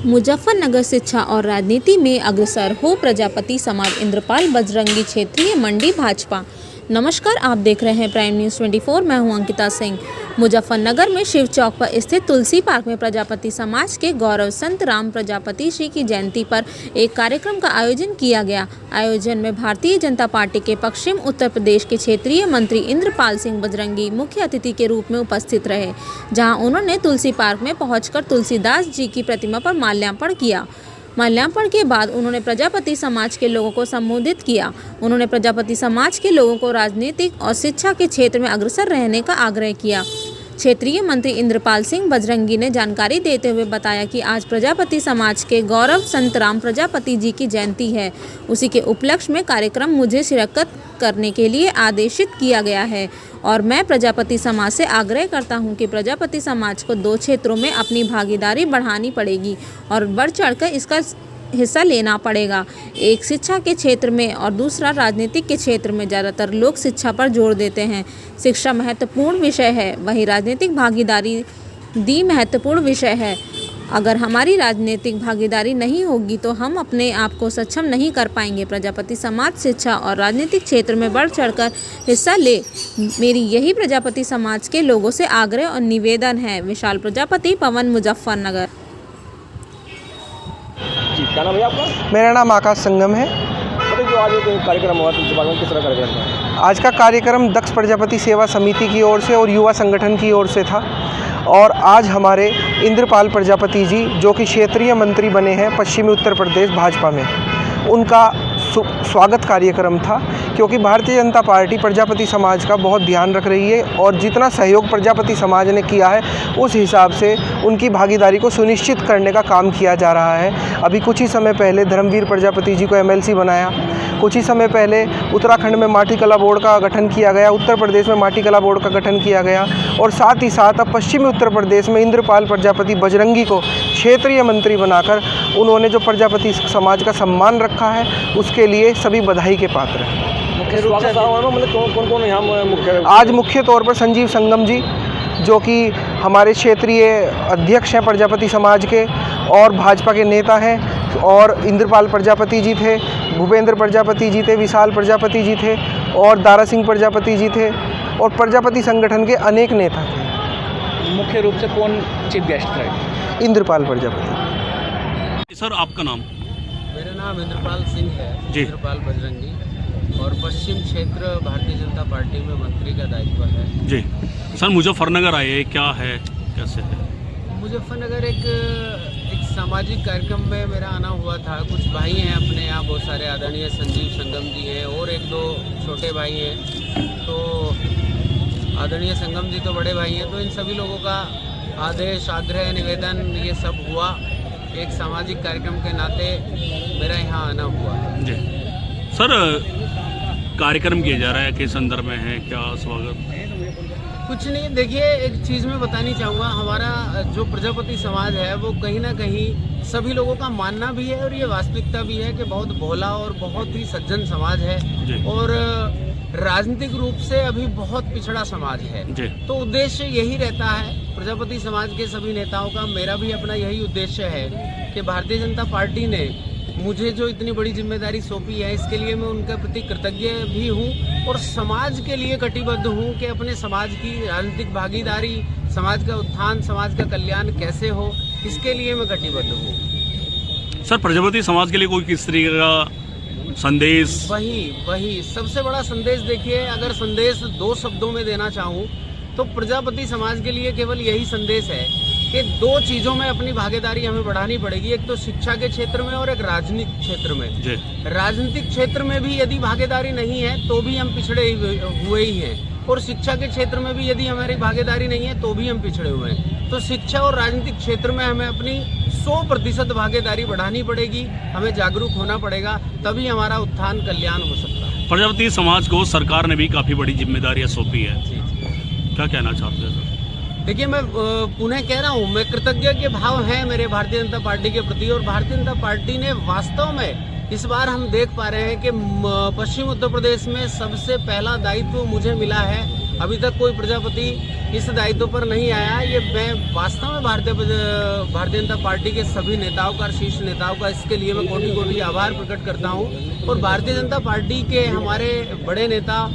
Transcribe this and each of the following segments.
मुजफ्फरनगर शिक्षा और राजनीति में अग्रसर हो प्रजापति समाज इंद्रपाल बजरंगी क्षेत्रीय मंडी भाजपा। नमस्कार, आप देख रहे हैं प्राइम न्यूज़ 24। मैं हूं अंकिता सिंह। मुजफ्फरनगर में शिव चौक पर स्थित तुलसी पार्क में प्रजापति समाज के गौरव संत राम प्रजापति श्री की जयंती पर एक कार्यक्रम का आयोजन किया गया। आयोजन में भारतीय जनता पार्टी के पश्चिम उत्तर प्रदेश के क्षेत्रीय मंत्री इंद्रपाल सिंह बजरंगी मुख्य अतिथि के रूप में उपस्थित रहे, जहां उन्होंने तुलसी पार्क में पहुंचकर तुलसीदास जी की प्रतिमा पर माल्यार्पण किया। माल्यार्पण के बाद उन्होंने प्रजापति समाज के लोगों को संबोधित किया। उन्होंने प्रजापति समाज के लोगों को राजनीतिक और शिक्षा के क्षेत्र में अग्रसर रहने का आग्रह किया। क्षेत्रीय मंत्री इंद्रपाल सिंह बजरंगी ने जानकारी देते हुए बताया कि आज प्रजापति समाज के गौरव संत राम प्रजापति जी की जयंती है। उसी के उपलक्ष्य में कार्यक्रम मुझे शिरकत करने के लिए आदेशित किया गया है और मैं प्रजापति समाज से आग्रह करता हूं कि प्रजापति समाज को 2 क्षेत्रों में अपनी भागीदारी बढ़ानी पड़ेगी और बढ़ चढ़कर इसका हिस्सा लेना पड़ेगा। एक शिक्षा के क्षेत्र में और दूसरा राजनीतिक के क्षेत्र में। ज़्यादातर लोग शिक्षा पर जोर देते हैं, शिक्षा महत्वपूर्ण विषय है, वहीं राजनीतिक भागीदारी दी महत्वपूर्ण विषय है। अगर हमारी राजनीतिक भागीदारी नहीं होगी तो हम अपने आप को सक्षम नहीं कर पाएंगे। प्रजापति समाज शिक्षा और राजनीतिक क्षेत्र में बढ़ चढ़कर हिस्सा ले, मेरी यही प्रजापति समाज के लोगों से आग्रह और निवेदन है। विशाल प्रजापति, पवन, मुजफ्फरनगर। जी, क्या नाम है आपका? मेरा नाम आकाश संगम है। जो आज एक कार्यक्रम हुआ तुलसी पार्क में, किस तरह का कार्यक्रम था? आज का कार्यक्रम दक्ष प्रजापति सेवा समिति की ओर से और युवा संगठन की ओर से था और आज हमारे इंद्रपाल प्रजापति जी, जो कि क्षेत्रीय मंत्री बने हैं पश्चिमी उत्तर प्रदेश भाजपा में, उनका स्वागत कार्यक्रम था। क्योंकि भारतीय जनता पार्टी प्रजापति समाज का बहुत ध्यान रख रही है और जितना सहयोग प्रजापति समाज ने किया है उस हिसाब से उनकी भागीदारी को सुनिश्चित करने का काम किया जा रहा है। अभी कुछ ही समय पहले धर्मवीर प्रजापति जी को MLC बनाया। कुछ ही समय पहले उत्तराखंड में माटी कला बोर्ड का गठन किया गया, उत्तर प्रदेश में माटी कला बोर्ड का गठन किया गया और साथ ही साथ अब पश्चिमी उत्तर प्रदेश में इंद्रपाल प्रजापति बजरंगी को क्षेत्रीय मंत्री बनाकर उन्होंने जो प्रजापति समाज का सम्मान रखा है उसके लिए सभी बधाई के पात्र हैं। मुख्य रूप से मतलब कौन यहाँ मुख्य? आज मुख्य तौर पर संजीव संगम जी, जो कि हमारे क्षेत्रीय अध्यक्ष हैं प्रजापति समाज के और भाजपा के नेता हैं, और इंद्रपाल प्रजापति जी थे, भूपेंद्र प्रजापति जी थे, विशाल प्रजापति जी थे और दारा सिंह प्रजापति जी थे और प्रजापति संगठन के अनेक नेता थे। मुख्य रूप से कौन चीफ गेस्ट रहे? इंद्रपाल प्रजापति। सर, आपका नाम? मेरा नाम इंद्रपाल सिंह है जी। इंद्रपाल बजरंगी, और पश्चिम क्षेत्र भारतीय जनता पार्टी में मंत्री का दायित्व है। जी सर, मुजफ्फरनगर आए, क्या है, कैसे है? मुजफ्फरनगर एक सामाजिक कार्यक्रम में मेरा आना हुआ था। कुछ भाई हैं अपने यहाँ, बहुत सारे आदरणीय संजीव संगम जी हैं और 1-2 छोटे भाई हैं। तो आदरणीय संगम जी तो बड़े भाई हैं, तो इन सभी लोगों का आदेश, आग्रह, निवेदन ये सब हुआ। एक सामाजिक कार्यक्रम के नाते मेरा यहाँ आना हुआ। जी सर, कार्यक्रम किया जा रहा है, किस संदर्भ में है, क्या स्वागत? कुछ नहीं, देखिए एक चीज़ मैं बतानी चाहूँगा। हमारा जो प्रजापति समाज है वो कहीं ना कहीं सभी लोगों का मानना भी है और ये वास्तविकता भी है कि बहुत भोला और बहुत ही सज्जन समाज है और राजनीतिक रूप से अभी बहुत पिछड़ा समाज है। तो उद्देश्य यही रहता है प्रजापति समाज के सभी नेताओं का, मेरा भी अपना यही उद्देश्य है कि भारतीय जनता पार्टी ने मुझे जो इतनी बड़ी जिम्मेदारी सौंपी है इसके लिए मैं उनके प्रति कृतज्ञ भी हूँ और समाज के लिए कटिबद्ध हूँ कि अपने समाज की राजनीतिक भागीदारी, समाज का उत्थान, समाज का कल्याण कैसे हो, इसके लिए मैं कटिबद्ध हूँ। सर, प्रजापति समाज के लिए कोई किस तरीके का संदेश? वही सबसे बड़ा संदेश। देखिए, अगर संदेश 2 शब्दों में देना चाहूँ तो प्रजापति समाज के लिए केवल यही संदेश है कि 2 चीज़ों में अपनी भागीदारी हमें बढ़ानी पड़ेगी। एक तो शिक्षा के क्षेत्र में और एक राजनीतिक क्षेत्र में। राजनीतिक क्षेत्र में भी यदि भागीदारी नहीं है तो भी हम पिछड़े हुए ही हैं और शिक्षा के क्षेत्र में भी यदि हमारी भागीदारी नहीं है तो भी हम पिछड़े हुए हैं। तो शिक्षा और राजनीतिक क्षेत्र में हमें अपनी 100% भागीदारी बढ़ानी पड़ेगी, हमें जागरूक होना पड़ेगा, तभी हमारा उत्थान, कल्याण हो सकता है। प्रजापति समाज को सरकार ने भी काफ़ी बड़ी जिम्मेदारियाँ सौंपी है, क्या कहना चाहते हैं सर? देखिए, मैं पुनः कह रहा हूँ, मैं कृतज्ञ के भाव हैं मेरे भारतीय जनता पार्टी के प्रति और भारतीय जनता पार्टी ने वास्तव में इस बार हम देख पा रहे हैं कि पश्चिम उत्तर प्रदेश में सबसे पहला दायित्व मुझे मिला है अभी तक कोई प्रजापति इस दायित्व पर नहीं आया। ये मैं वास्तव में भारतीय जनता पार्टी के सभी नेताओं का, शीर्ष नेताओं का इसके लिए मैं कोटि कोटि आभार प्रकट करता हूँ। और भारतीय जनता पार्टी के हमारे बड़े नेता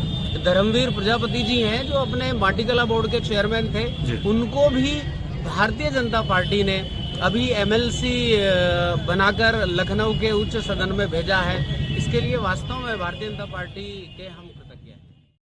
धर्मवीर प्रजापति जी हैं, जो अपने माटीकला बोर्ड के चेयरमैन थे, उनको भी भारतीय जनता पार्टी ने अभी एमएलसी बनाकर लखनऊ के उच्च सदन में भेजा है। इसके लिए वास्तव में भारतीय जनता पार्टी के हम